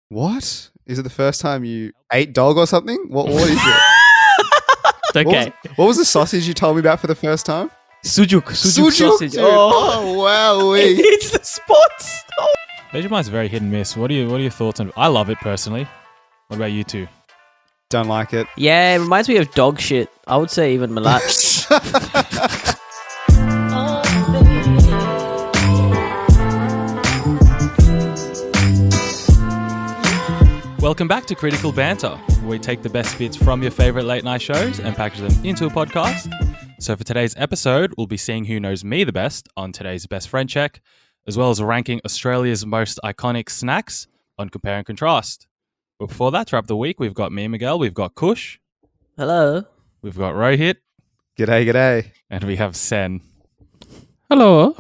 What? Is it the first time you ate dog or something? What is it? It's okay. What was the sausage you told me about for the first time? Sujuk sausage. Dude. Oh wow. It hits the spots. Oh. Vegemite's very hit and miss. What are your thoughts on it? I love it personally. What about you two? Don't like it. Yeah, it reminds me of dog shit. I would say even Malat. Welcome back to Critical Banter, where we take the best bits from your favourite late night shows and package them into a podcast. So for today's episode, we'll be seeing who knows me the best on today's Best Friend Check, as well as ranking Australia's most iconic snacks on Compare and Contrast. But before that, to wrap the week, we've got me and Miguel, we've got Kush, Hello. we've got Rohit, G'day. and we have Sen. Hello.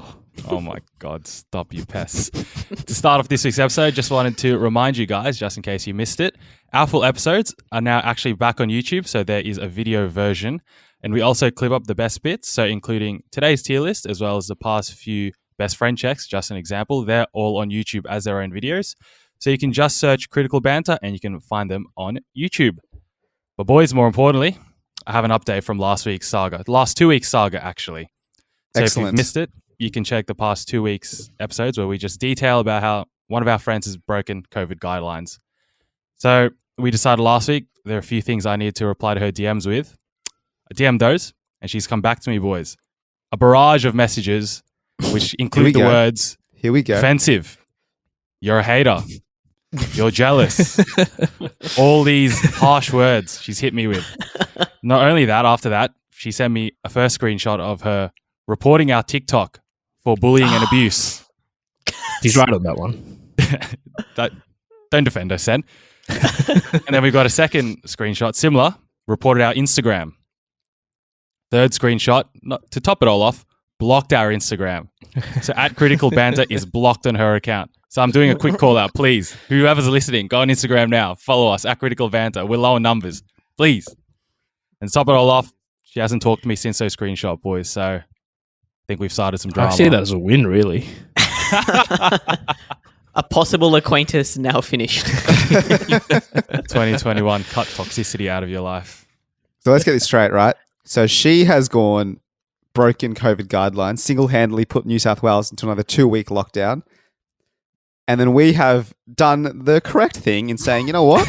Oh my God, stop you pests. To start off this week's episode, just wanted to remind you guys, just in case you missed it, our full episodes are now actually back on YouTube, so there is a video version. And we also clip up the best bits, so including today's tier list, as well as the past few best friend checks, just an example. They're all on YouTube as their own videos. So you can just search Critical Banter and you can find them on YouTube. But boys, more importantly, I have an update from last 2 weeks saga, actually. So Excellent. if you've missed it, you can check the past 2 weeks episodes where we just detail about how one of our friends has broken COVID guidelines. So we decided last week there are a few things I need to reply to her DMs with. I DM'd those and she's come back to me, boys. A barrage of messages which include the words, Here we go. offensive, you're a hater, you're jealous. All these harsh words she's hit me with. Not only that, after that, she sent me a first screenshot of her reporting our TikTok for bullying and abuse. He's right on that one. Don't defend us, Sen. And then we got a second screenshot, similar, reported our Instagram. Third screenshot, to top it all off, blocked our Instagram. So at Critical Banter is blocked on her account. So I'm doing a quick call out, please. Whoever's listening, go on Instagram now. Follow us at Critical Banter. We're low on numbers. Please. And to top it all off, she hasn't talked to me since those screenshot, boys. So I think we've started some drama. I see that as a win, really. A possible acquaintance now finished. 2021, cut toxicity out of your life. So let's get this straight, right? So she has broken COVID guidelines, single-handedly put New South Wales into another 2-week lockdown. And then we have done the correct thing in saying, you know what?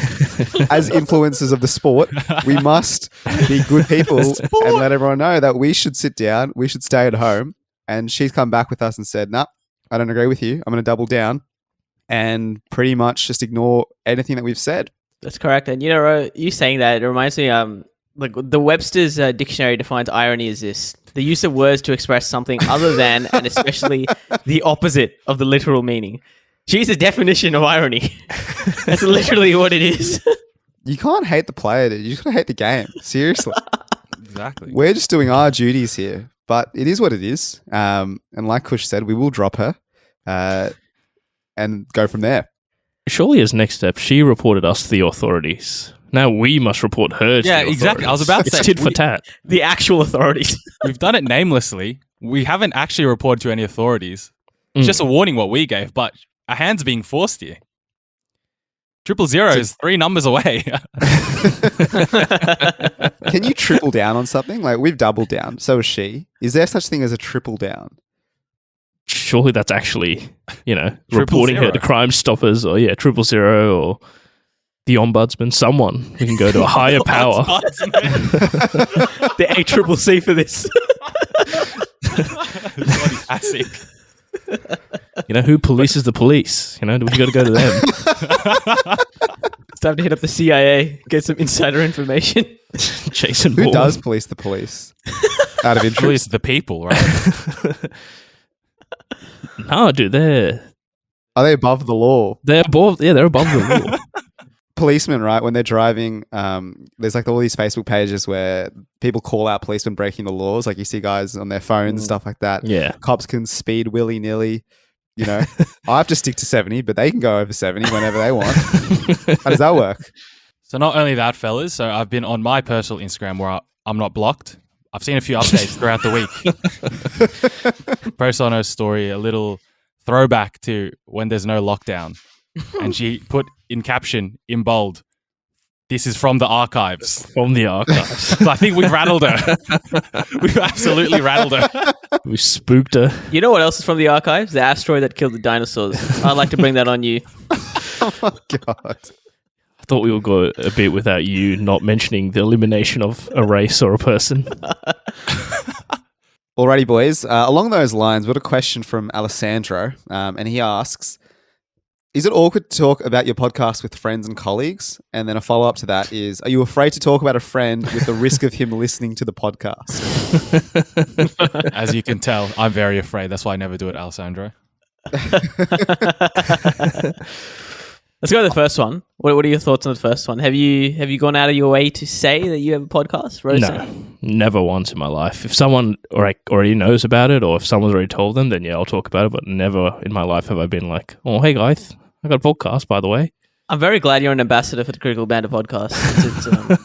As influencers of the sport, we must be good people and let everyone know that we should sit down, we should stay at home. And she's come back with us and said, nah, I don't agree with you. I'm going to double down and pretty much just ignore anything that we've said. That's correct. And you saying that, it reminds me, like the Webster's dictionary defines irony as this: the use of words to express something other than and especially the opposite of the literal meaning. She's the definition of irony. That's literally what it is. You can't hate the player, dude. You just got to hate the game. Seriously. Exactly. We're just doing our duties here, but it is what it is. And like Kush said, we will drop her and go from there. Surely as next step, she reported us to the authorities. Now we must report her to the authorities. Exactly. I was about to It's say, tit for tat. The actual authorities. we've done it namelessly. We haven't actually reported to any authorities. It's just a warning what we gave, but our hands are being forced here. 000 is 3 numbers away. Can you triple down on something? Like, we've doubled down. So is she. Is there such thing as a triple down? Surely that's actually, reporting her to Crime Stoppers or 000 or the Ombudsman, someone. We can go to a higher power. The ACCC for this. Classic. Who polices the police? We got to go to them. It's time to hit up the CIA, get some insider information. Jason Who Bourne. does police the police? Out of Actually, interest. it's the people, right? No, dude, they're Are they above the law? above. Yeah, they're above the law. Policemen, right? When they're driving, there's like all these Facebook pages where people call out policemen breaking the laws. Like you see guys on their phones and stuff like that. Yeah. Cops can speed willy-nilly. I have to stick to 70, but they can go over 70 whenever they want. How does that work? So not only that, fellas, so I've been on my personal Instagram where I'm not blocked. I've seen a few updates throughout the week. Post on her story, a little throwback to when there's no lockdown. and she put in caption in bold, "This is from the archives." From the archives. So I think we've rattled her. We've absolutely rattled her. We spooked her. You know what else is from the archives? The asteroid that killed the dinosaurs. I'd like to bring that on you. Oh my god. I thought we would go a bit without you not mentioning the elimination of a race or a person. Alrighty, boys. Along those lines, we got a question from Alessandro, and he asks, is it awkward to talk about your podcast with friends and colleagues? And then a follow-up to that is, are you afraid to talk about a friend with the risk of him listening to the podcast? As you can tell, I'm very afraid. That's why I never do it, Alessandro. Let's go to the first one. What are your thoughts on the first one? Have you gone out of your way to say that you have a podcast, Rose? No, never once in my life. If someone already knows about it, or if someone's already told them, then yeah, I'll talk about it. But never in my life have I been like, "Oh, hey guys, I got a podcast, by the way." I'm very glad you're an ambassador for the Critical Banter podcast.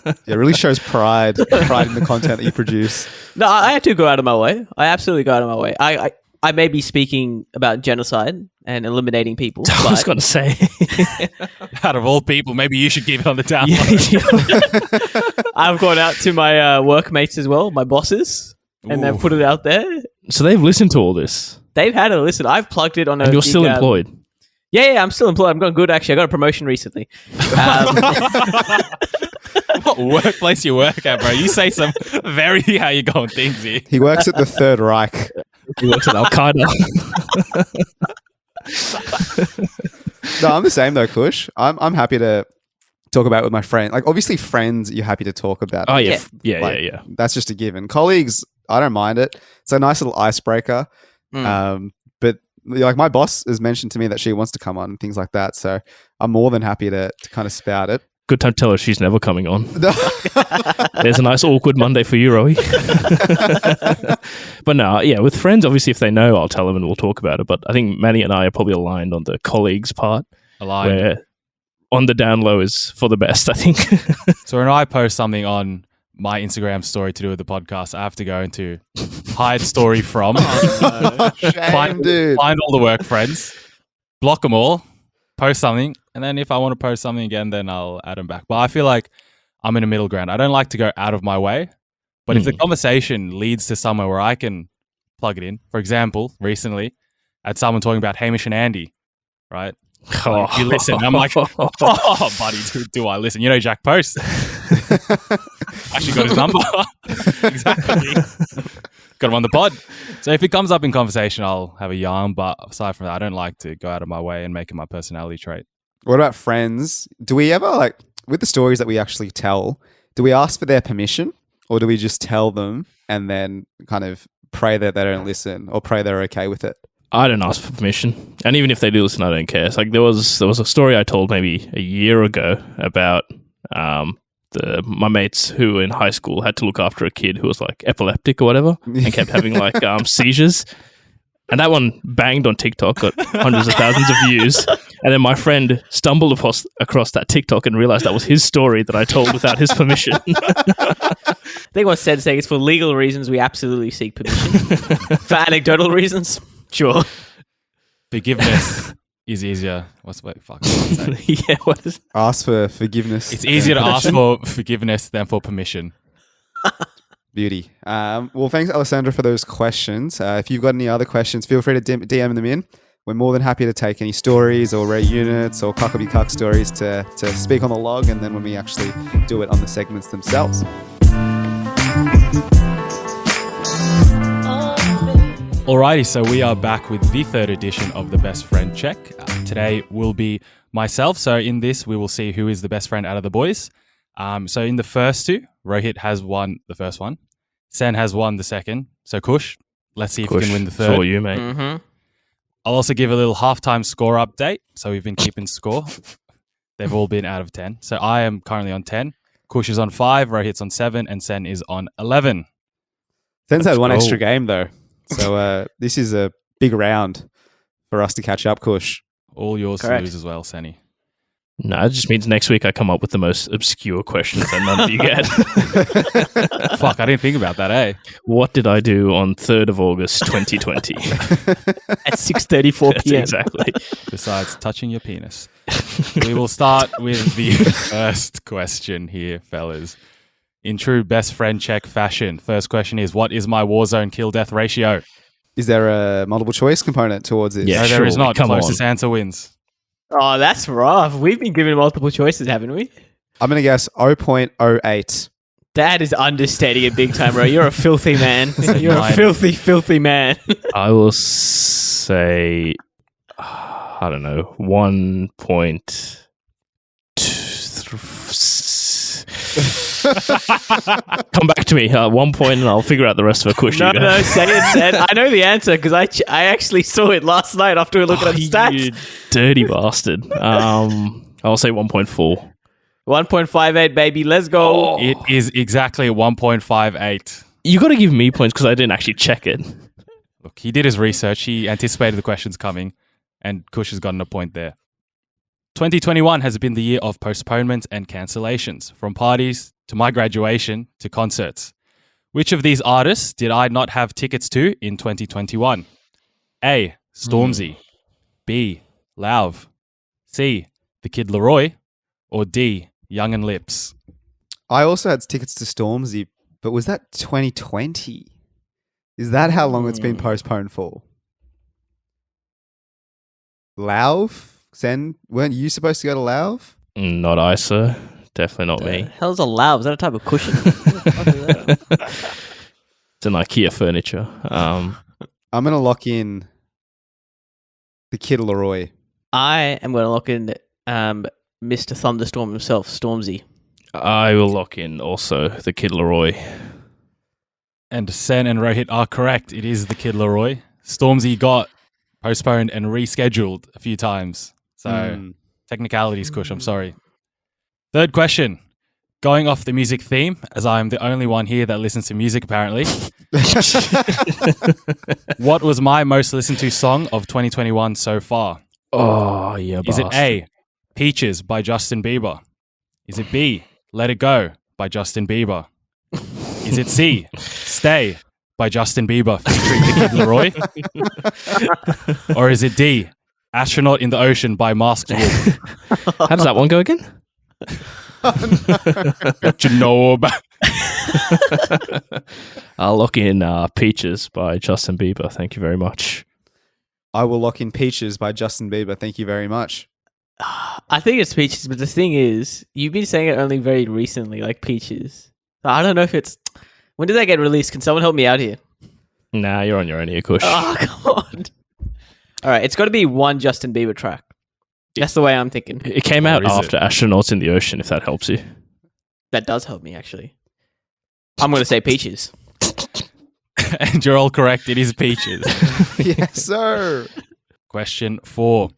Yeah, it really shows pride in the content that you produce. No, I had to go out of my way. I absolutely go out of my way. I may be speaking about genocide and eliminating people. I was going to say, Out of all people, maybe you should keep it on the down low. I've gone out to my workmates as well, my bosses, and they've put it out there. so they've listened to all this, They've had a listen. I've plugged it on a. and you're still employed. Yeah, I'm still employed. I'm going good, actually. I got a promotion recently. What workplace you work at, bro? You say some very how you going things here. He works at the Third Reich. He works at Al Qaeda. No, I'm the same though, Kush. I'm happy to talk about it with my friend. Like, obviously, friends, you're happy to talk about. Oh it. yeah, Like, yeah. That's just a given. Colleagues, I don't mind it. It's a nice little icebreaker. But like, my boss has mentioned to me that she wants to come on and things like that. So I'm more than happy to kind of spout it. Good time to tell her she's never coming on. There's a nice awkward Monday for you, Roy. But no, yeah, with friends, obviously, if they know, I'll tell them and we'll talk about it. But I think Manny and I are probably aligned on the colleagues part, where on the down low is for the best, I think. So when I post something on my Instagram story to do with the podcast, I have to go into hide story from, Shame, dude. find all the work friends, block them all, post something, and then if I want to post something again, then I'll add them back. But I feel like I'm in a middle ground. I don't like to go out of my way, but if the conversation leads to somewhere where I can plug it in, for example, recently I had someone talking about Hamish and Andy, right? Like, you listen. I'm like, oh, buddy, do I listen? You know, Jack Post. Actually got his number. Exactly. Got him on the pod. So if it comes up in conversation, I'll have a yarn. But aside from that, I don't like to go out of my way and make it my personality trait. What about friends? Do we ever, like, with the stories that we actually tell, do we ask for their permission, or do we just tell them and then kind of pray that they don't listen, or pray they're okay with it? I don't ask for permission, and even if they do listen, I don't care. It's like there was a story I told maybe a year ago about my mates who in high school had to look after a kid who was like epileptic or whatever and kept having like seizures, and that one banged on TikTok, got hundreds of thousands of views, and then my friend stumbled across that TikTok and realized that was his story that I told without his permission. I think what's said saying is for legal reasons, we absolutely seek permission. For anecdotal reasons, sure. Forgiveness is easier. Yeah, what is Ask for forgiveness. It's easier to ask for forgiveness than for permission. Beauty. Well, thanks, Alessandra, for those questions. If you've got any other questions, feel free to DM them in. We're more than happy to take any stories or rare units or cuck stories to speak on the log, and then when we actually do it on the segments themselves. Alrighty, so we are back with the third edition of the Best Friend Check. Today will be myself. So in this, we will see who is the best friend out of the boys. So in the first two, Rohit has won the first one. Sen has won the second. So Kush, let's see if you can win the third. It's all you, mate. Mm-hmm. I'll also give a little halftime score update. So we've been keeping score. They've all been out of 10. So I am currently on 10. Kush is on 5, Rohit's on 7, and Sen is on 11. Sen's had one extra game, though. So this is a big round for us to catch up, Kush. All yours Correct. to lose as well, Senny. No, it just means next week I come up with the most obscure questions that none of you get. Fuck, I didn't think about that, eh? What did I do on 3rd of August, 2020? At 6:34 That's p.m. exactly. Besides touching your penis. We will start with the first question here, fellas. In true best friend check fashion, first question is, what is my Warzone kill-death ratio? Is there a multiple choice component towards this? Yeah. No, there is surely, not. come Closest on. answer wins. Oh, that's rough. We've been given multiple choices, haven't we? I'm going to guess 0.08. That is understating it big time, bro. You're a filthy man. So You're a nine. filthy man. I will say, I don't know, 1.2. Come back to me at 1 point and I'll figure out the rest of a question. No, say it. I know the answer because I actually saw it last night after we were looking at the stats. You dirty bastard. I'll say 1.4. 1.58, baby. Let's go. It is exactly 1.58. You got to give me points because I didn't actually check it. Look, he did his research. He anticipated the questions coming, and Kush has gotten a point there. 2021 has been the year of postponements and cancellations, from parties to my graduation to concerts. Which of these artists did I not have tickets to in 2021? A. Stormzy. B. Lauv. C. The Kid Laroi. Or D. Young and Lips. I also had tickets to Stormzy, but was that 2020? Is that how long it's been postponed for? Lauv? Sen, weren't you supposed to go to Lauv? Not I, sir. Definitely not me. Hell's a loud? Is that a type of cushion? It's an IKEA furniture. I'm going to lock in the Kid Laroi. I am going to lock in Mr. Thunderstorm himself, Stormzy. I will lock in also the Kid Laroi. And Sen and Rohit are correct. It is the Kid Laroi. Stormzy got postponed and rescheduled a few times. So technicalities, Kush, I'm sorry. Third question. Going off the music theme, as I'm the only one here that listens to music apparently. What was my most listened to song of 2021 so far? Oh, yeah. Is it A, Peaches by Justin Bieber? Is it B, Let It Go by Justin Bieber? Is it C, Stay by Justin Bieber featuring the Kid Laroi? Or is it D, Astronaut in the Ocean by Masked Wolf? How does that one go again? What you know about? I'll lock in Peaches by Justin Bieber. Thank you very much. I will lock in Peaches by Justin Bieber. Thank you very much. I think it's Peaches, but the thing is, you've been saying it only very recently, like Peaches. So I don't know if it's... When did that get released? Can someone help me out here? Nah, you're on your own here, Kush. Oh, come on. All right, it's got to be one Justin Bieber track. That's the way I'm thinking. It came out after Astronauts in the Ocean, if that helps you. That does help me, actually. I'm going to say Peaches. And you're all correct. It is Peaches. Yes, sir. Question 4.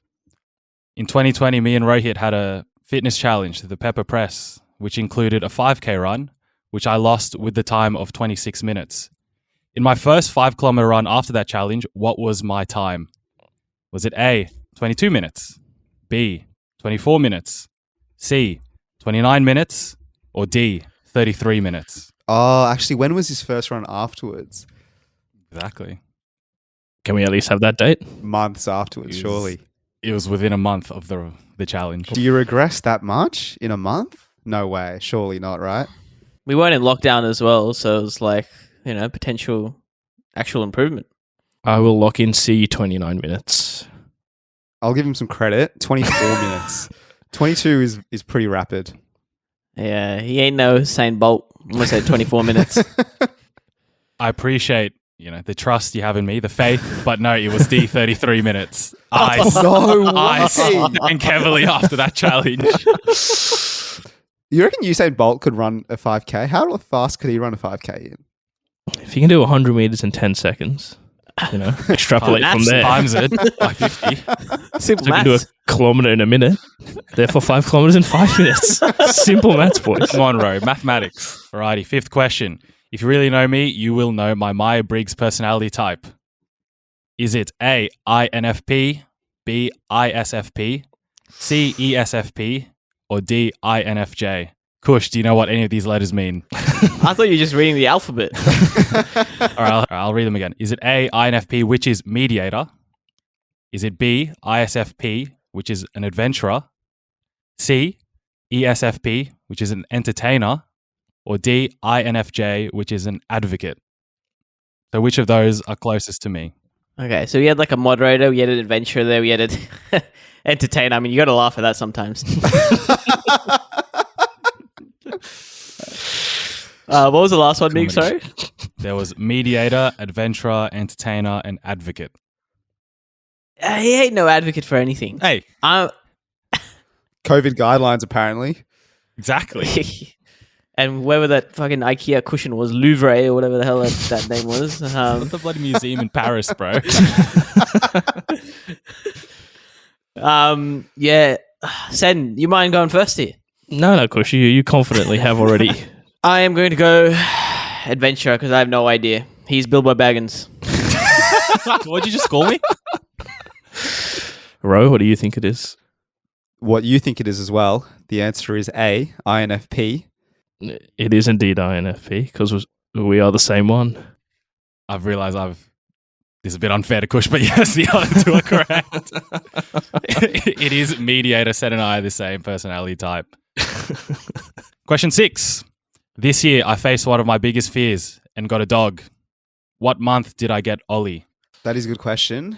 In 2020, me and Rohit had a fitness challenge, the Pepper Press, which included a 5K run, which I lost with the time of 26 minutes. In my first 5-kilometer run after that challenge, what was my time? Was it A, 22 minutes, B, 24 minutes, C, 29 minutes, or D, 33 minutes? Oh, actually, when was his first run afterwards? Exactly. Can we at least have that date? Months afterwards, surely. It was within a month of the challenge. Do you regress that much in a month? No way. Surely not, right? We weren't in lockdown as well, so it was like, potential actual improvement. I will lock in C, 29 minutes. I'll give him some credit. 24 minutes. 22 is pretty rapid. Yeah, he ain't no Usain Bolt. I'm going to say 24 minutes. I appreciate, the trust you have in me, the faith, but no, it was D, 33 minutes. I stank heavily after that challenge. You reckon Usain Bolt could run a 5K? How fast could he run a 5K in? If you can do 100 meters in 10 seconds, extrapolate from there. Times it by 50. Simple So you can do a maths. kilometer in a minute. Therefore, 5 kilometers in 5 minutes. Simple maths, boys. Come on, Ro. Mathematics. Alrighty, 5th question. If you really know me, you will know my Myers-Briggs personality type. Is it A, INFP, B, ISFP, C, ESFP, or D, INFJ? Kush, do you know what any of these letters mean? I thought you were just reading the alphabet. All right, I'll read them again. Is it A, INFP, which is mediator? Is it B, ISFP, which is an adventurer? C, ESFP, which is an entertainer? Or D, INFJ, which is an advocate? So which of those are closest to me? Okay, so we had like a moderator, we had an adventurer there, we had an entertainer. I mean, you got to laugh at that sometimes. What was the last one, Nick? Sorry? There was mediator, adventurer, entertainer, and advocate. He ain't no advocate for anything. Hey, I'm, COVID guidelines, apparently. exactly. and wherever that fucking IKEA cushion was, Louvre or whatever the hell that name was. Not the bloody museum in Paris, bro. Yeah. Sen, you mind going first here? No, Kush, you confidently have already. I am going to go adventurer because I have no idea. He's Bilbo Baggins. What'd you just call me? Ro, what do you think it is? What you think it is as well. The answer is A, INFP. It is indeed INFP because we are the same one. I've realized this is a bit unfair to Kush, but yes, the other two are correct. It is mediator. Sen and I are the same personality type. Question 6. This year, I faced one of my biggest fears and got a dog. What month did I get Ollie? That is a good question.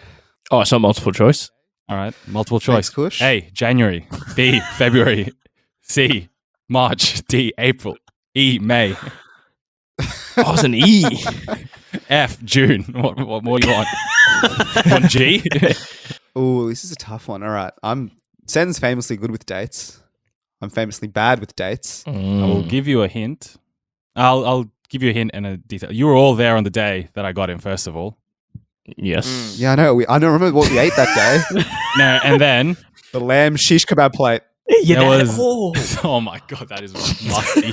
Oh, it's not multiple choice. All right, multiple choice. Thanks, Kush. A, January. B, February. C, March. D, April. E, May. Oh, it's an E. F, June. What more do you want? Want G? Oh, this is a tough one. All right. Sen's famously good with dates. I'm famously bad with dates. I will give you a hint. I'll give you a hint and a detail. You were all there on the day that I got him, first of all. Yes. Yeah, I know. I don't remember what we ate that day. No, and then The lamb shish kebab plate. Yeah, there was. Oh my god, that is musty.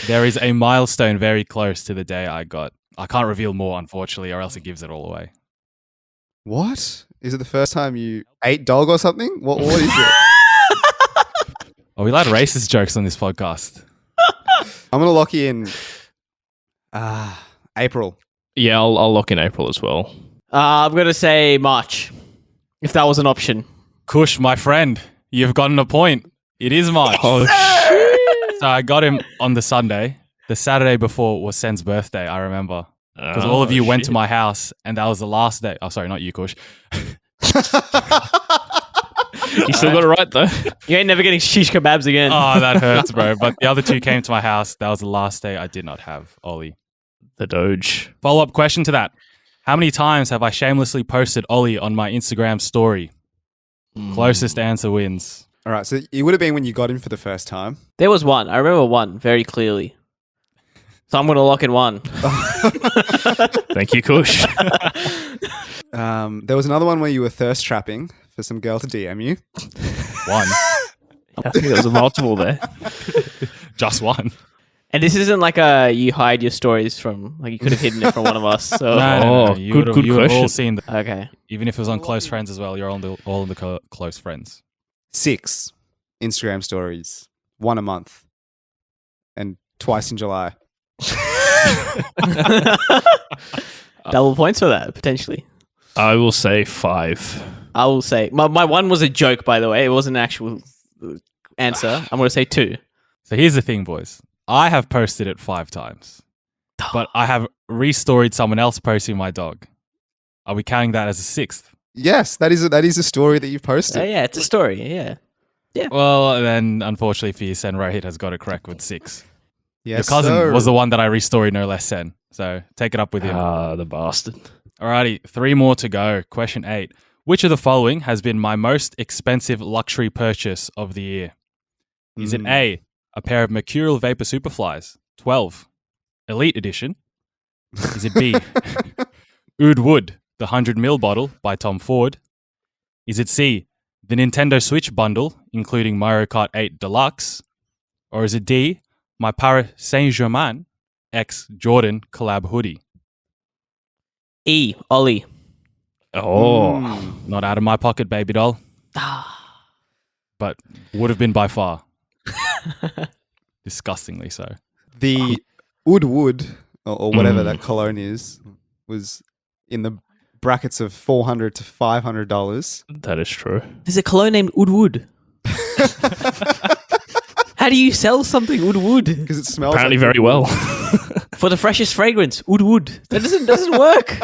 There is a milestone very close to the day I got. I can't reveal more, unfortunately, or else it gives it all away. What? Is it the first time you ate dog or something? What is it? Are we allowed racist jokes on this podcast? I'm going to lock you in April. Yeah, I'll lock in April as well. I'm going to say March, if that was an option. Kush, my friend, you've gotten a point. It is March. Oh, So I got him on the Sunday. The Saturday before was Sen's birthday, I remember. Because all of you went to my house and that was the last day. Oh, sorry, not you, Kush. You still got it right, though. You ain't never getting shish kebabs again. Oh, that hurts, bro. But the other two came to my house. That was the last day I did not have Ollie. The Doge. Follow-up question to that. How many times have I shamelessly posted Ollie on my Instagram story? Closest answer wins. All right. So it would have been when you got him for the first time. There was one. I remember one very clearly. So I'm going to lock in one. Thank you, Kush. There was another one where you were thirst trapping for some girl to DM you. One. I think there was a multiple there. Just one. And this isn't like you hide your stories from, like you could have hidden it from one of us. So No. Oh, You good would have all question. seen that. okay. Even if it was on close friends as well, you're all in the close friends. 6 Instagram stories, 1 a month, and twice in July. Double points for that potentially. I will say 5. I will say my one was a joke, by the way. It wasn't an actual answer. I'm going to say 2. So here's the thing, boys. I have posted it 5 times, but I have restoried someone else posting my dog. Are we counting that as a 6th? Yes, that is a story that you've posted. Yeah, it's a story. Yeah. Well, then, unfortunately for you, Sen Rohit has got it correct with 6. Yes, Your cousin sir. was the one that I restoried, no less, Sen. So take it up with him. Ah, the bastard. Alrighty, 3 more to go. Question 8. Which of the following has been my most expensive luxury purchase of the year? Is it A, a pair of Mercurial Vapor Superflies, 12, Elite Edition? Is it B, Oud Wood, the 100ml bottle by Tom Ford? Is it C, the Nintendo Switch bundle, including Mario Kart 8 Deluxe? Or is it D, my Paris Saint-Germain X Jordan collab hoodie? E, Ollie. Oh. Not out of my pocket, baby doll. but would have been by far. Disgustingly so. The Wood or whatever that cologne is was in the brackets of $400 to $500. That is true. There's a cologne named Wood. How do you sell something Wood? Because it smells Apparently like very well. For the freshest fragrance, Wood. That doesn't work.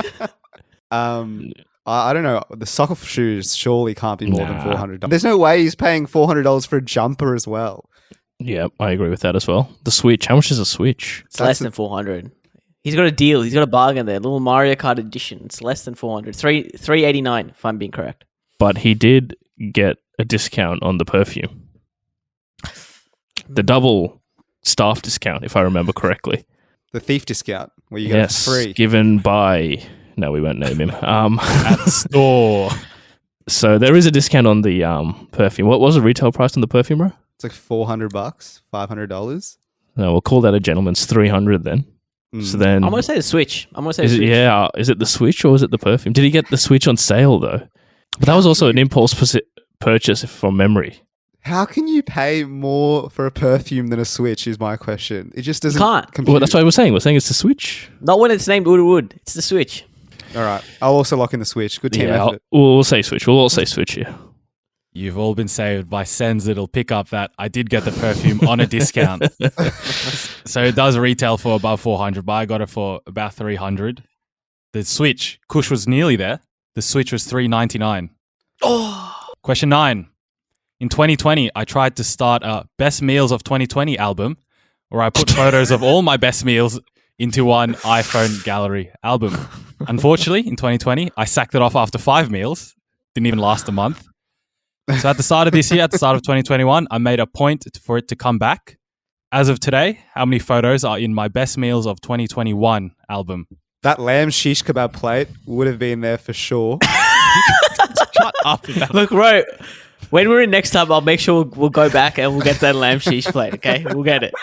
I don't know. The soccer shoes surely can't be more than Nah. $400. There's no way he's paying $400 for a jumper as well. Yeah, I agree with that as well. The Switch. How much is a Switch? It's less than 400. He's got a deal. He's got a bargain there. Little Mario Kart edition. It's less than 400. $389 if I'm being correct. But he did get a discount on the perfume. The double staff discount, if I remember correctly. The thief discount where you get it for free. Given by... No, we won't name him. At the store. So there is a discount on the perfume. What was the retail price on the perfume, bro? It's like $400, $500. No, we'll call that a gentleman's 300 then. So then... I'm going to say the Switch. Is it the Switch or is it the perfume? Did he get the Switch on sale though? But that was also an impulse purchase from memory. How can you pay more for a perfume than a Switch is my question. It just doesn't Can't. compute. Well, that's what we're saying. We're saying it's the Switch. Not when it's named Wood. It's the Switch. All right. I'll also lock in the Switch. Good team effort. We'll say Switch. We'll all say Switch here. You've all been saved by Sen's little pickup that I did get the perfume on a discount. So it does retail for above 400, but I got it for about 300. The Switch, Kush was nearly there. The Switch was $399. Question 9. In 2020, I tried to start a Best Meals of 2020 album where I put photos of all my best meals into one iPhone gallery album. Unfortunately, in 2020, I sacked it off after 5 meals. Didn't even last a month. So at the start of this year, at the start of 2021, I made a point for it to come back. As of today, how many photos are in my Best Meals of 2021 album? That lamb shish kebab plate would have been there for sure. Shut up. Look, bro, when we're in next time, I'll make sure we'll go back and we'll get that lamb shish plate, okay? We'll get it.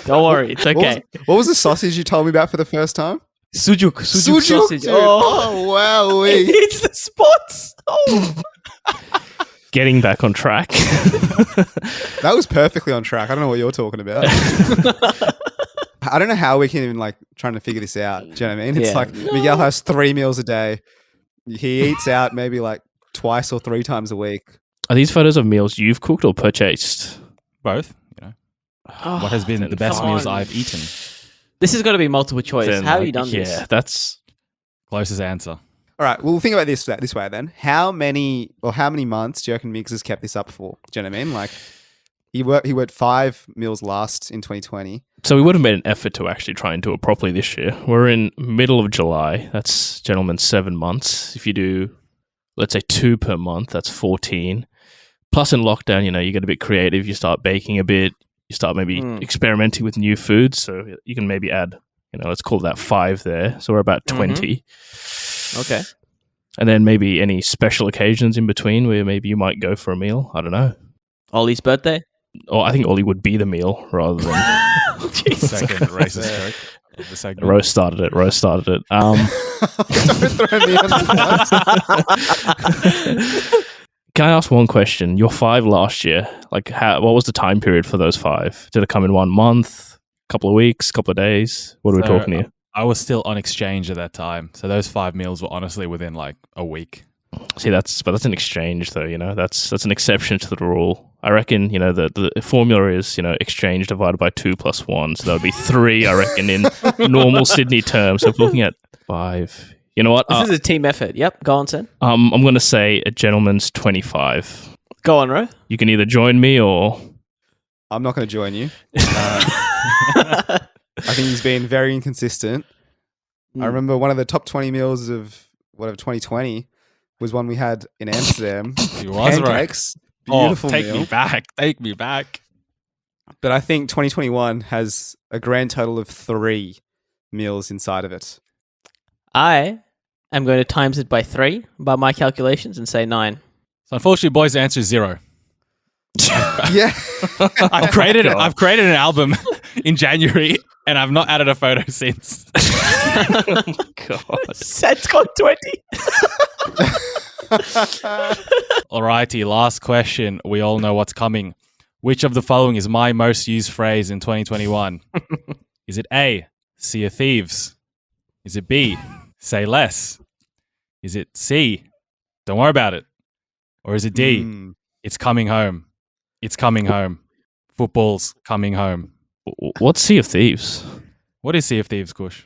Don't worry. It's okay. What was the sausage you told me about for the first time? Sujuk sausage. Dude. Oh, wow. It hits the spots. Oh. Getting back on track. That was perfectly on track. I don't know what you're talking about. I don't know how we can even trying to figure this out. Do you know what I mean? It's like Miguel has 3 meals a day. He eats out maybe twice or 3 times a week. Are these photos of meals you've cooked or purchased? Both. What has been the best meals I've eaten? This has got to be multiple choice. How have you done this? Yeah, that's... Closest answer. All right, well, think about this way then. How many months do you reckon Miggs has kept this up for? Do you know what I mean? He worked 5 meals last in 2020. So we would have made an effort to actually try and do it properly this year. We're in middle of July. That's, gentlemen, 7 months. If you do, let's say 2 per month, that's 14. Plus in lockdown, you get a bit creative. You start baking a bit. You start maybe experimenting with new foods. So you can maybe add, let's call that 5 there. So we're about 20. Okay. And then maybe any special occasions in between where maybe you might go for a meal. I don't know. Ollie's birthday? Or I think Ollie would be the meal rather than... Second racist joke of the segment. Rose started it. Don't throw me under the bus. Can I ask one question? Your 5 last year, what was the time period for those 5? Did it come in 1 month, couple of weeks, couple of days? What are we talking here? I was still on exchange at that time. So those 5 meals were honestly within a week. See, that's an exchange though, that's an exception to the rule. I reckon, the formula is, exchange divided by 2 plus 1. So that would be 3, I reckon, in normal Sydney terms. So if we're looking at 5, you know what? This is a team effort. Yep. Go on, Sen. I'm going to say a gentleman's 25. Go on, Ro. You can either join me or... I'm not going to join you. I think he's been very inconsistent. I remember one of the top 20 meals of 2020 was one we had in Amsterdam. He was pancakes. Right. Beautiful take meal. me back. Take me back. But I think 2021 has a grand total of 3 meals inside of it. I am going to times it by 3 by my calculations and say 9. So unfortunately, boys, the answer is 0. Yeah. I've created an album in January and I've not added a photo since. Oh my God. Set's got 20. Alrighty, last question. We all know what's coming. Which of the following is my most used phrase in 2021? Is it A, Sea of Thieves? Is it B, say less? Is it C, don't worry about it? Or is it D, it's coming home? It's coming home. Football's coming home. What's Sea of Thieves? What is Sea of Thieves, Kush?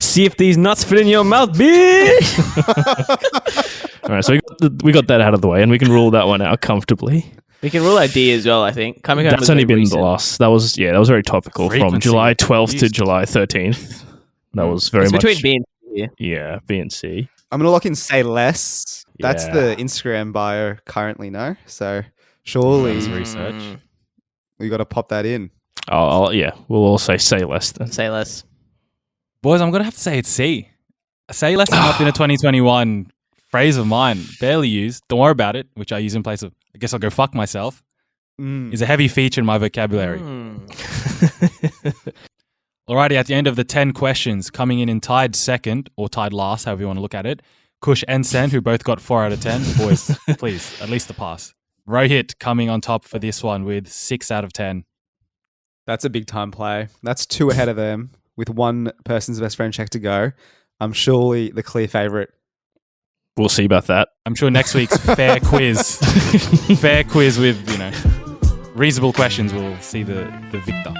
See if these nuts fit in your mouth, bitch. All right, so we got that out of the way, and we can rule that one out comfortably. We can rule out D as well, I think. Coming home That's was only very been recent. the last. That was very topical from Frequency July 12th to used. July 13th. That was very It's much between B and C. yeah, B and C. I'm gonna lock in say less. That's Yeah. the Instagram bio currently, no? So surely That's research. we got to pop that in. We'll all say less then. Say less. Boys, I'm going to have to say it's C. Say less has not been a 2021 phrase of mine. Barely used. Don't worry about it, which I use in place of, I guess I'll go fuck myself, is a heavy feature in my vocabulary. Alrighty, at the end of the 10 questions, coming in tied second, or tied last, however you want to look at it, Kush and Sen, who both got 4 out of 10. Boys, please, at least a pass. Rohit coming on top for this one with 6 out of 10. That's a big time play. That's 2 ahead of them with one person's best friend check to go. I'm surely the clear favourite. We'll see about that. I'm sure next week's fair quiz with, reasonable questions will see the victor.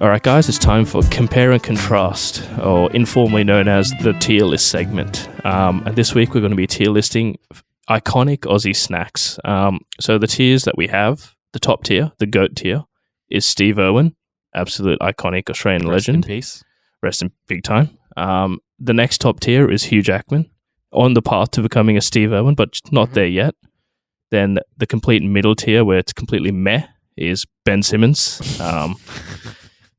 All right, guys, it's time for Compare and Contrast, or informally known as the tier list segment. And this week we're going to be tier listing iconic Aussie snacks. So the tiers that we have, the top tier, the GOAT tier, is Steve Irwin, absolute iconic Australian legend. Rest in peace. Rest in big time. The next top tier is Hugh Jackman, on the path to becoming a Steve Irwin, but not there yet. Then the complete middle tier, where it's completely meh, is Ben Simmons.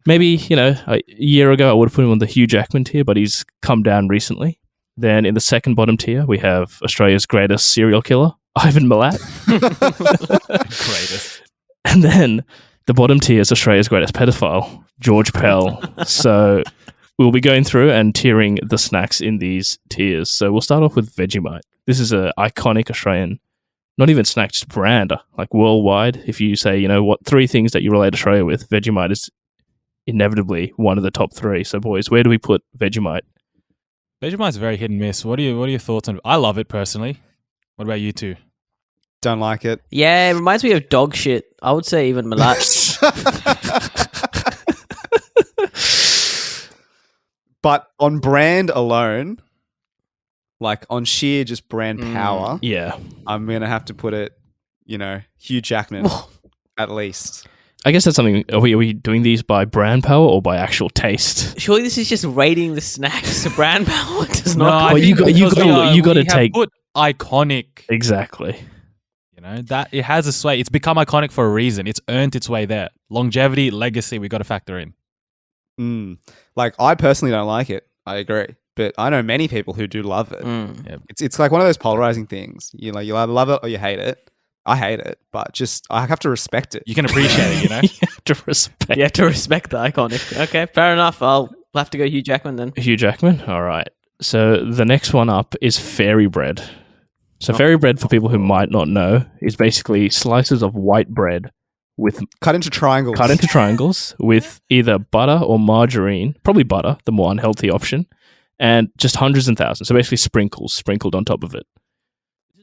Maybe, a year ago I would have put him on the Hugh Jackman tier, but he's come down recently. Then in the second bottom tier, we have Australia's greatest serial killer, Ivan Milat. Greatest. And then the bottom tier is Australia's greatest pedophile, George Pell. So we'll be going through and tiering the snacks in these tiers. So we'll start off with Vegemite. This is an iconic Australian, not even snack, just brand, like worldwide. If you say, 3 things that you relate Australia with, Vegemite is inevitably one of the top 3. So boys, where do we put Vegemite? Vegemite's very hit and miss. What are your thoughts on it? I love it personally. What about you two? Don't like it. Yeah, it reminds me of dog shit. I would say even Milat. But on brand alone, like on sheer just brand power, Yeah. I'm going to have to put it, Hugh Jackman at least. I guess that's something. Are we doing these by brand power or by actual taste? Surely this is just rating the snacks to brand power. It does No, not. I Well, you think got- because you gotta we have take- put iconic. Exactly. That it has a sway. It's become iconic for a reason. It's earned its way there. Longevity, legacy, we got to factor in. Like, I personally don't like it. I agree. But I know many people who do love it. It's like one of those polarizing things. You either love it or you hate it. I hate it, but I have to respect it. You can appreciate it, You have to respect. You have to respect the iconic. Okay, fair enough. I'll have to go Hugh Jackman then. Hugh Jackman. All right. So the next one up is fairy bread. So fairy bread, for people who might not know, is basically slices of white bread with Cut into triangles. with either butter or margarine, probably butter, the more unhealthy option, and just hundreds and thousands. So basically sprinkles sprinkled on top of it.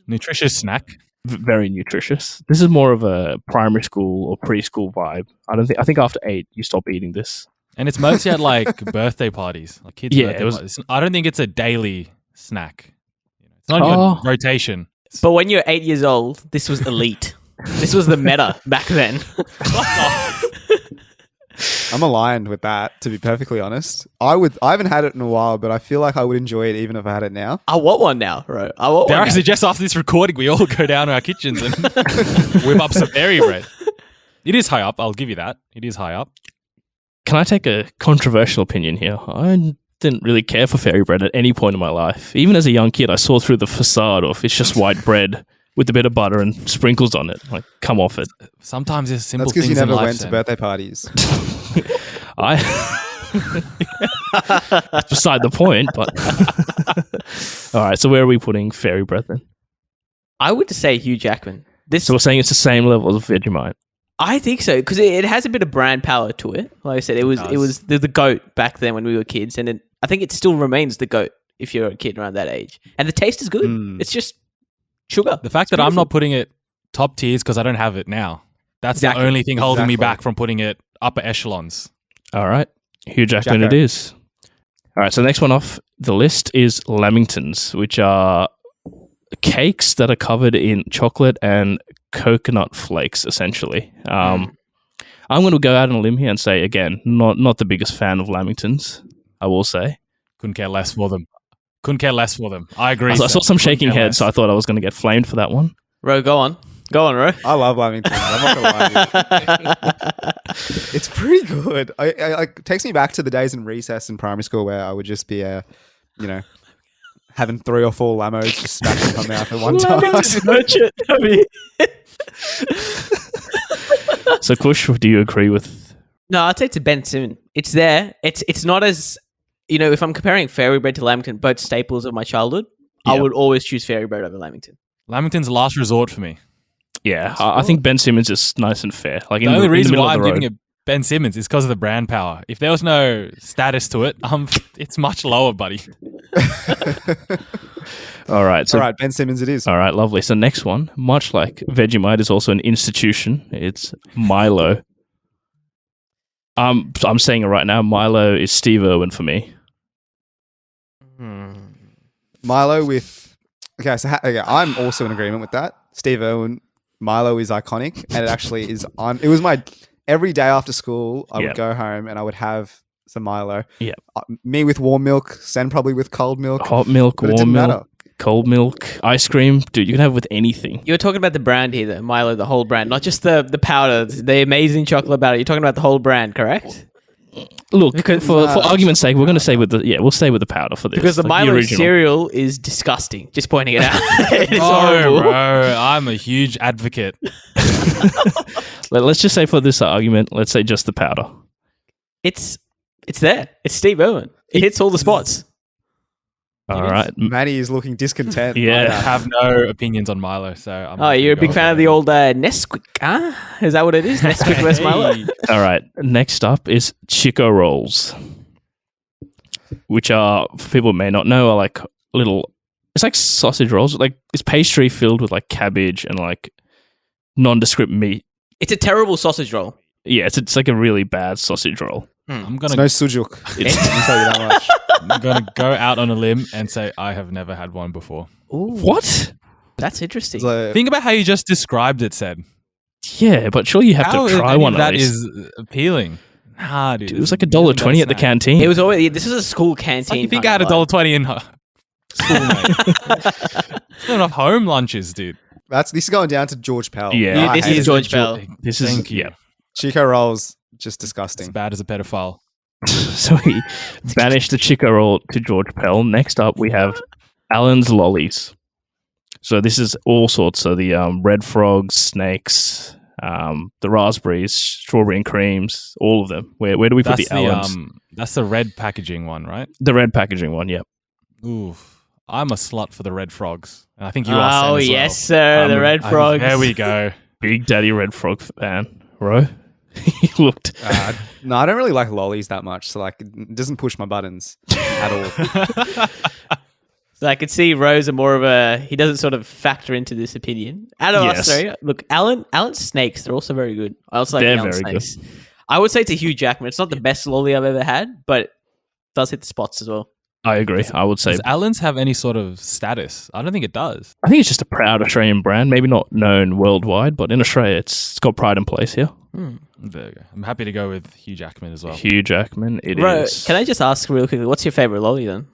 Nutritious snack. Very nutritious. This is more of a primary school or preschool vibe. I think after 8 you stop eating this. And it's mostly at like birthday parties, like kids' Yeah, birthday it was- parties. I don't think it's a daily snack. It's not on your rotation. But when you're 8 years old, this was elite. This was the meta back then. I'm aligned with that, to be perfectly honest. I haven't had it in a while, but I feel like I would enjoy it even if I had it now. I want one now, bro. I want They're one. actually just after this recording, we all go down to our kitchens and whip up some fairy bread. It is high up. I'll give you that. It is high up. Can I take a controversial opinion here? I didn't really care for fairy bread at any point in my life. Even as a young kid, I saw through the facade of it's just white bread with a bit of butter and sprinkles on it. Like, come off it. Sometimes there's simple That's because things you in never life. went to Sam. birthday parties. I That's beside the point, but all right. So where are we putting Fairy Breath then? I would say Hugh Jackman. So we're saying it's the same level as Vegemite. I think so because it has a bit of brand power to it. Like I said, it was the goat back then when we were kids, and I think it still remains the goat if you're a kid around that age. And the taste is good. It's just sugar. The fact that I'm not putting it top tiers because I don't have it now. That's the only thing holding me back from putting it upper echelons. All right. Hugh Jackman it is. All right. So the next one off the list is lamingtons, which are cakes that are covered in chocolate and coconut flakes, essentially. I'm going to go out on a limb here and say, again, not the biggest fan of lamingtons, I will say. Couldn't care less for them. I agree. I saw some shaking heads, so I thought I was going to get flamed for that one. Ro, go on. Go on, Ro. I love lamingtons. I'm not gonna lie to you. It's pretty good. It takes me back to the days in recess in primary school where I would just be, having 3 or 4 lamos just smashed in my mouth at one time. So, Kush, do you agree with? No, I'd say it's a Ben Simmons. It's there. It's not as, if I'm comparing Fairy Bread to Lamington, both staples of my childhood, I would always choose Fairy Bread over Lamington. Lamington's last resort for me. Yeah, I think Ben Simmons is nice and fair. Like the only reason why I'm giving it Ben Simmons is because of the brand power. If there was no status to it, it's much lower, buddy. All right. So, all right, Ben Simmons it is. All right, lovely. So next one, much like Vegemite, is also an institution. It's Milo. I'm saying it right now. Milo is Steve Irwin for me. Milo with... Okay, so I'm also in agreement with that. Steve Irwin, Milo is iconic, and it actually is on... It was my... Every day after school, I would go home and I would have some Milo. Yeah. Me with warm milk, Sen probably with cold milk. Hot milk, warm milk, cold milk, ice cream. Dude, you can have it with anything. You're talking about the brand here, the Milo, the whole brand, not just the powder, the amazing chocolate powder. You're talking about the whole brand, correct? Look, for argument's sake, we're going to stay with we'll stay with the powder for this. Because the Milo cereal is disgusting. Just pointing it out. It's horrible. Bro, I'm a huge advocate. Let's just say for this argument, let's say just the powder. It's there. It's Steve Irwin. It hits all the spots. All right. Manny is looking discontent. I have no opinions on Milo, so you're a big fan of the old Nesquik, huh? Is that what it is? Nesquik versus Milo? All right. Next up is Chico Rolls, which are, for people who may not know, are like little, it's like sausage rolls. Like it's pastry filled with like cabbage and like nondescript meat. It's a terrible sausage roll. Yeah, it's like a really bad sausage roll. It's no sujuk. I can tell you that much. I'm going to go out on a limb and say I have never had one before. Ooh. What? That's interesting. Think about how you just described it, said. Yeah, but surely you have to try one of these. That is appealing. Nah, dude. It was like $1.20 at the canteen. It was always, this was a school canteen. You think I had $1.20 in school, mate? Not enough home lunches, dude. This is going down to George Pell. Yeah, this is George Pell. Thank you. Yeah. Chico Rolls, just disgusting. As bad as a pedophile. So we banished the Chico Roll to George Pell. Next up, we have Allen's Lollies. So this is all sorts. So the red frogs, snakes, the raspberries, strawberry and creams, all of them. Where do we put the Allen's? That's the red packaging one, right? The red packaging one, yep. Oof. I'm a slut for the red frogs. And I think you are, Sam, as well. Yes, sir. The red frogs. There we go. Big Daddy Red Frog fan. Ro? He looked... No, I don't really like lollies that much. So, it doesn't push my buttons at all. So I could see Rose more of a... He doesn't sort of factor into this opinion. Out of us three, look, Allen's snakes, they're also very good. I also like the Allen snakes. Good. I would say it's a Hugh Jackman. It's not the best lolly I've ever had, but it does hit the spots as well. I agree. I would say... Does Allen's have any sort of status? I don't think it does. I think it's just a proud Australian brand. Maybe not known worldwide, but in Australia, it's got pride and place here. There you go. I'm happy to go with Hugh Jackman as well. Hugh Jackman, it is. Can I just ask real quickly, what's your favourite lolly then?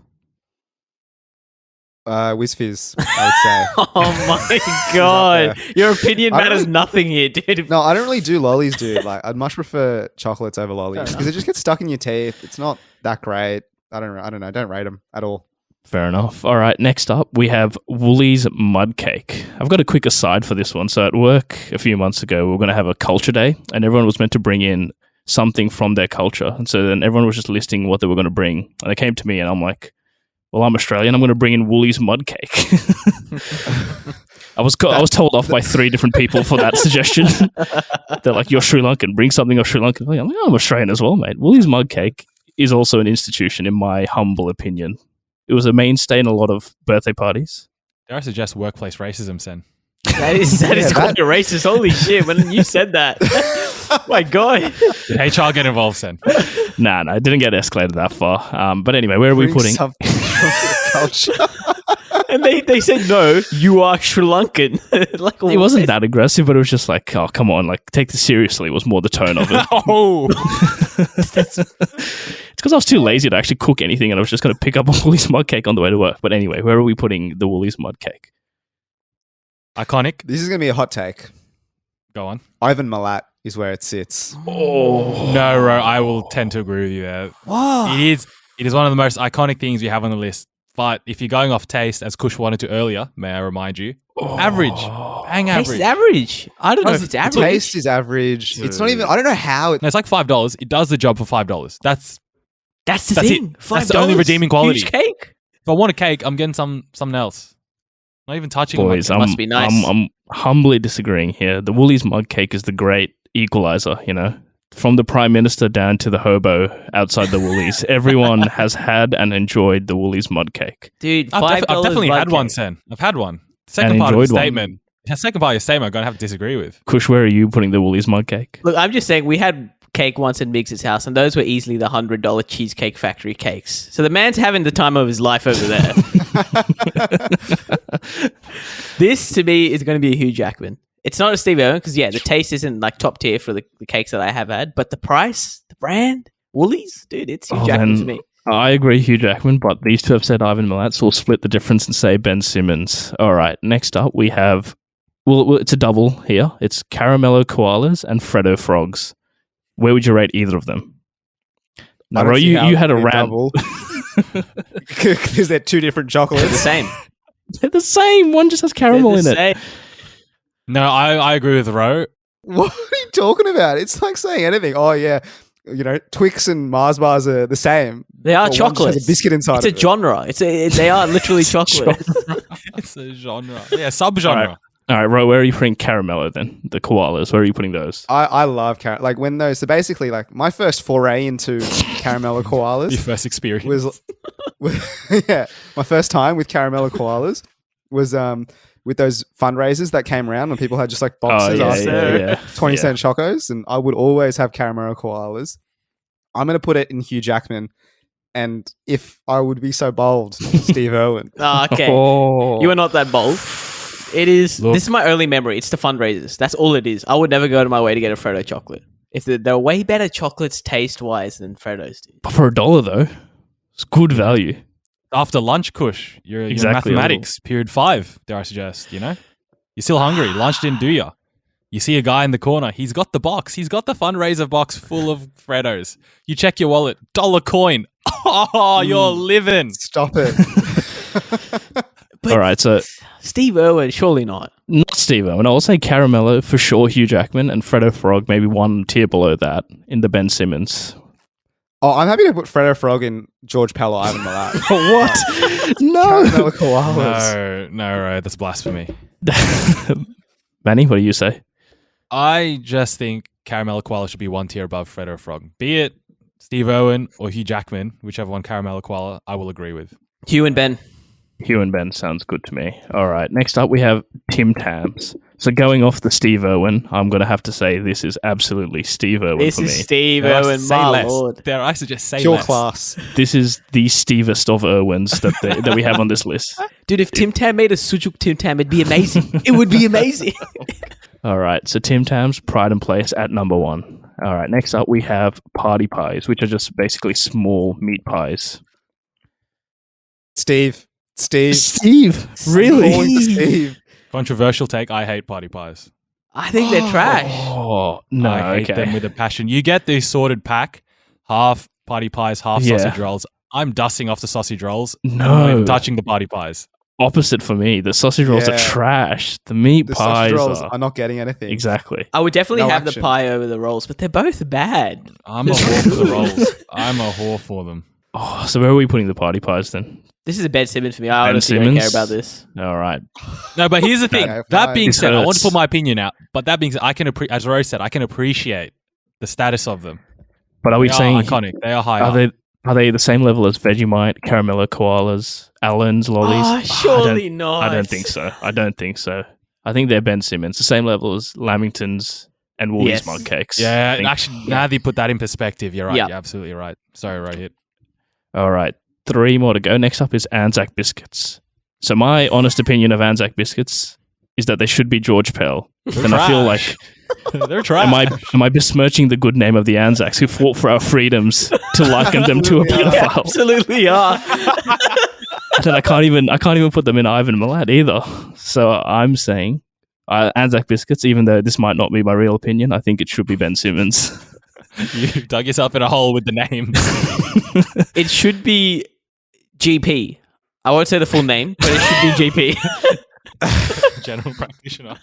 Whiz Fizz, I would say. Oh my god. Your opinion matters nothing here, dude. No, I don't really do lollies, dude. I'd much prefer chocolates over lollies because it just gets stuck in your teeth. It's not that great. I don't know. Don't rate them at all. Fair enough. All right. Next up, we have Woolies Mud Cake. I've got a quick aside for this one. So at work a few months ago, we were going to have a culture day and everyone was meant to bring in something from their culture. And so then everyone was just listing what they were going to bring. And they came to me and I'm like, well, I'm Australian. I'm going to bring in Woolies mud cake. I was told off by 3 different people for that suggestion. They're like, you're Sri Lankan. Bring something of Sri Lankan. I'm like, I'm Australian as well, mate. Woolies mud cake is also an institution, in my humble opinion. It was a mainstay in a lot of birthday parties. Dare I suggest workplace racism, Sen? That is quite racist. Holy shit! When you said that, my God. Did HR get involved, Sen? Nah, it didn't get escalated that far. But anyway, where are we putting? Something from the culture. And they said, no, you are Sri Lankan. Like, It wasn't that aggressive, but it was just like, oh, come on, like, take this seriously was more the tone of it. Oh, It's because I was too lazy to actually cook anything and I was just going to pick up a Woolies mud cake on the way to work. But anyway, where are we putting the Woolies mud cake? iconic. This is going to be a hot take. Go on. Ivan Milat is where it sits. No, Ro, I will tend to agree with you there. Wow. It is one of the most iconic things we have on the list. But if you're going off taste, as Kush wanted to earlier, may I remind you, average. Bang Taste average. is average. I don't know if it's average. Taste is average. It's not even, I don't know how. No, it's like $5. It does the job for $5. That's That's the That's thing. it. That's the only $5. redeeming quality. Huge cake. if I want a cake, I'm getting something else. Not even touching it. Boys, must be nice. I'm humbly disagreeing here. The Woolies mug cake is the great equalizer, you know? From the Prime Minister down to the hobo outside the Woolies. Everyone has had and enjoyed the Woolies mud cake. Dude, $5 I've definitely mud had one, cake. Sen. I've had one. Second And part of the enjoyed one. statement. The second part of your statement, I'm going to have to disagree with. Kush, where are you putting the Woolies mug cake? Look, I'm just saying we had cake once in Miggs' house, and those were easily the $100 Cheesecake Factory cakes. So the man's having the time of his life over there. This, to me, is going to be a Hugh Jackman. It's not a Steve Irwin, because, yeah, the taste isn't like top tier for the cakes that I have had, but the price, the brand, Woolies, dude, it's Hugh Jackman to me. I agree, Hugh Jackman, but these two have said Ivan Milat, so we'll split the difference and say Ben Simmons. All right, next up we have, well, it's a double here. It's Caramello Koalas and Freddo Frogs. Where would you rate either of them? Now, Ro, you had a rant. Because they're two different chocolates. They're the same. They're the same. One just has caramel in it. Same. No, I agree with Ro. What are you talking about? It's like saying anything. Oh, yeah. You know, Twix and Mars bars are the same. They are But one just has chocolates. a biscuit inside It's of a it. genre. They are literally chocolate. It's a genre. Yeah, subgenre. All right, Ro, where are you putting Caramello then? The koalas, where are you putting those? I love like when those. So basically, like my first foray into Caramello Your koalas first experience. was yeah, my first time with Caramello koalas was with those fundraisers that came around when people had just like boxes after 20-cent chocos, and I would always have Caramello koalas. I'm going to put it in Hugh Jackman, and if I would be so bold, Steve Irwin. Oh, okay. Oh. You are not that bold. It is. Look. This is my early memory. It's the fundraisers. That's all it is. I would never go to my way to get a Freddo chocolate. If they're way better chocolates taste wise than Freddo's, dude. But for $1 though, it's good value. After lunch, Kush. You're Exactly. mathematics, period 5, dare I suggest, you know? You're still hungry. Lunch didn't do ya. You see a guy in the corner. He's got the box. He's got the fundraiser box full of Freddos. You check your wallet. $1 coin. Oh, you're living. Stop it. All right, so Steve Irwin, surely not. not Steve Irwin. I'll say Caramello for sure, Hugh Jackman, and Freddo Frog maybe one tier below that in the Ben Simmons. Oh, I'm happy to put Freddo Frog in George Pell or Ivan Milat. What? No. Caramello koalas. No, Ro, that's blasphemy. Manny, what do you say? I just think Caramello Koala should be one tier above Freddo Frog. Be it Steve Irwin or Hugh Jackman, whichever one Caramello Koala, I will agree with. Hugh and Ben. Hugh and Ben sounds good to me. All right, next up we have Tim Tams. So going off the Steve Irwin, I'm going to have to say this is absolutely Steve Irwin This for me. is Steve Dare I Irwin, say my less? lord. Dare I suggest say Pure less? class. This is the Stevest of Irwins that we have on this list. Dude, if Tim Tam made a sujuk Tim Tam, it'd be amazing. It would be amazing. All right, so Tim Tams, pride and place at number 1. All right, next up we have party pies, which are just basically small meat pies. Steve. Steve, really? Calling for Steve. Controversial take, I hate party pies. I think they're trash. Oh, no, I hate okay. them with a passion. You get the sorted pack, half party pies, half Yeah. sausage rolls. I'm dusting off the sausage rolls. No. I'm not even touching the party pies. opposite for me. The sausage rolls are Yeah. trash. The meat The pies sausage rolls are are not getting anything. exactly. I would definitely No have action. the pie over the rolls, but they're both bad. I'm a whore for the rolls. I'm a whore for them. Oh, so where are we putting the party pies then? This is a Ben Simmons for me. I Ben honestly don't care Simmons? about this. All right. No, but here's the thing. Okay, That fine. being This said, I want hurts. to put my opinion out. But that being said, as Rose said, I can appreciate the status of them. But are we They saying are iconic. They are high are up. they the same level as Vegemite, Caramello koalas, Allen's lollies? Oh, surely not. I don't think so. I think they're Ben Simmons, the same level as Lamingtons and Woolies Yes. mug cakes. Yeah, I think- actually, now that you put that in perspective, you're right. Yeah. You're absolutely right. Sorry, Rohit. All right. 3 more to go. Next up is Anzac biscuits. So my honest opinion of Anzac biscuits is that they should be George Pell. And I feel like They're trash. am I besmirching the good name of the Anzacs who fought for our freedoms to liken them to a Absolutely are. pedophile? Absolutely are. And then I can't even put them in Ivan Milat either. So I'm saying Anzac biscuits, even though this might not be my real opinion, I think it should be Ben Simmons. You dug yourself in a hole with the name. It should be GP. I won't say the full name, but it should be GP. General practitioner.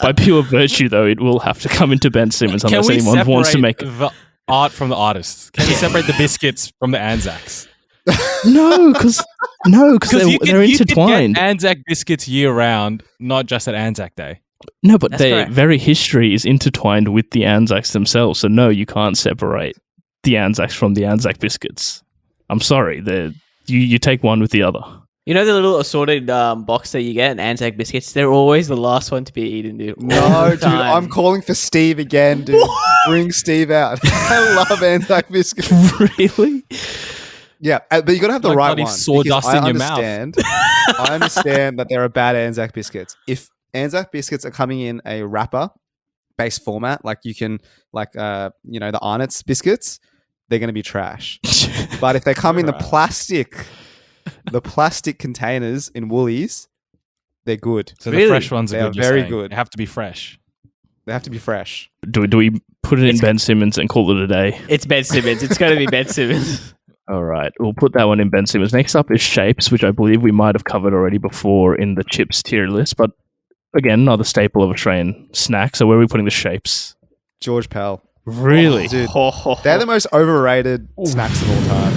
By pure virtue, though, it will have to come into Ben Simmons Can unless we anyone wants to separate make. the art from the artist? Can we separate the biscuits from the Anzacs? No, because they're you can intertwined. get Anzac biscuits year round, not just at Anzac Day. No, but That's their correct. very history is intertwined with the Anzacs themselves. So no, you can't separate the Anzacs from the Anzac biscuits. I'm sorry, you take one with the other. You know the little assorted box that you get in Anzac biscuits? They're always the last one to be eaten, dude. All No, the dude, time. I'm calling for Steve again, dude. Bring Steve out. I love Anzac biscuits. Really? Yeah, but you got to have the Like right bloody one. sawdust because in your mouth. I understand that there are bad Anzac biscuits. If Anzac biscuits are coming in a wrapper-based format, like you can, the Arnott's biscuits, they're going to be trash. But if they come in the plastic containers in Woolies, they're good. So Really? the fresh ones are They good. are you're very saying. good. They have to be fresh. They have to be fresh. Do we put it in Ben Simmons and call it a day? It's Ben Simmons. It's going to be Ben Simmons. All right, we'll put that one in Ben Simmons. Next up is shapes, which I believe we might have covered already before in the chips tier list, but again, another staple of Australian snack. So where are we putting the shapes? George Pell. Really? Dude, they're the most overrated snacks of all time.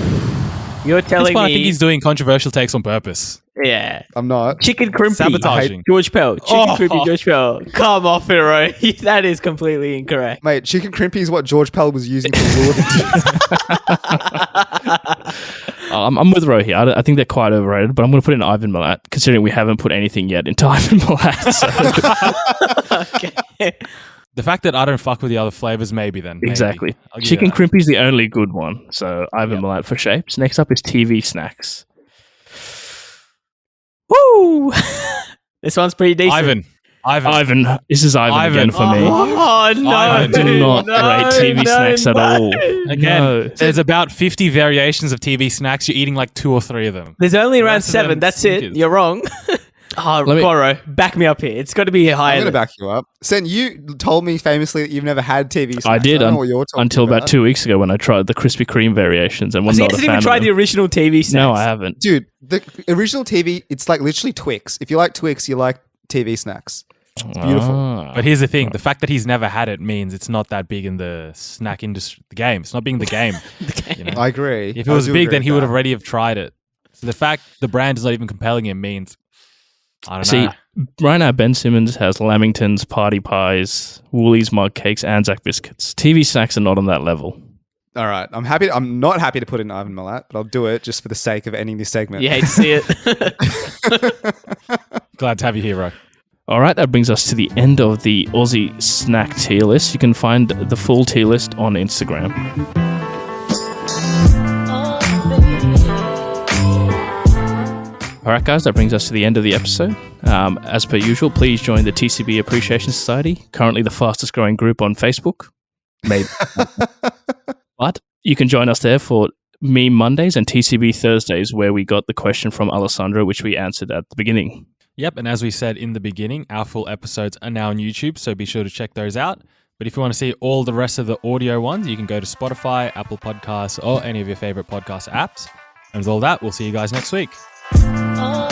You're This telling one, I me... think he's doing controversial takes on purpose. Yeah. I'm not. Chicken crimpy. Sabotaging. George Pell. Chicken Oh. crimpy George Pell. Come off it, bro. That is completely incorrect. Mate, chicken crimpy is what George Pell was using to lure the dudes. I'm with Ro here. I think they're quite overrated, but I'm going to put in Ivan Milat, considering we haven't put anything yet into Ivan Milat. So. Okay. The fact that I don't fuck with the other flavors, maybe then. Maybe. Exactly. I'll give you Chicken that. crimpy is the only good one. So Ivan Milat for shapes. Next up is TV snacks. Woo! This one's pretty decent. Ivan. This is Ivan again for me. Oh, no. I do not rate TV snacks at all. Again, No. there's about 50 variations of TV snacks. You're eating like 2 or 3 of them. There's only around rest of them 7. That's it. stinkers. You're wrong. Oh, Let me- Goro, back me up here. It's got to be higher. I'm going to than- back you up. Sen, you told me famously that you've never had TV snacks. I did don't know what you're talking until about about 2 weeks ago when I tried the Krispy Kreme variations and was So you not a hasn't fan even of tried the them. original TV snacks. No, I haven't. Dude, the original TV, it's like literally Twix. If you like Twix, you like TV snacks. Beautiful. Ah. But here's the thing: the fact that he's never had it means it's not that big in the snack industry. The game. It's not being the game. You know? I agree. If it I was do big, agree then with he would that. have already have tried it. So the fact the brand is not even compelling him means I don't See, know. right now Ben Simmons has Lamingtons, party pies, Woolies mug cakes, Anzac biscuits. TV snacks are not on that level. All right. I'm not happy to put in Ivan Milat, but I'll do it just for the sake of ending this segment. You hate to see it. Glad to have you here, Ro. All right, that brings us to the end of the Aussie snack tier list. You can find the full tier list on Instagram. All right, guys, that brings us to the end of the episode. As per usual, please join the TCB Appreciation Society, currently the fastest growing group on Facebook. Maybe. But you can join us there for Meme Mondays and TCB Thursdays, where we got the question from Alessandro, which we answered at the beginning. Yep, and as we said in the beginning, our full episodes are now on YouTube, so be sure to check those out. But if you want to see all the rest of the audio ones, you can go to Spotify, Apple Podcasts, or any of your favorite podcast apps. And with all that, we'll see you guys next week. Oh.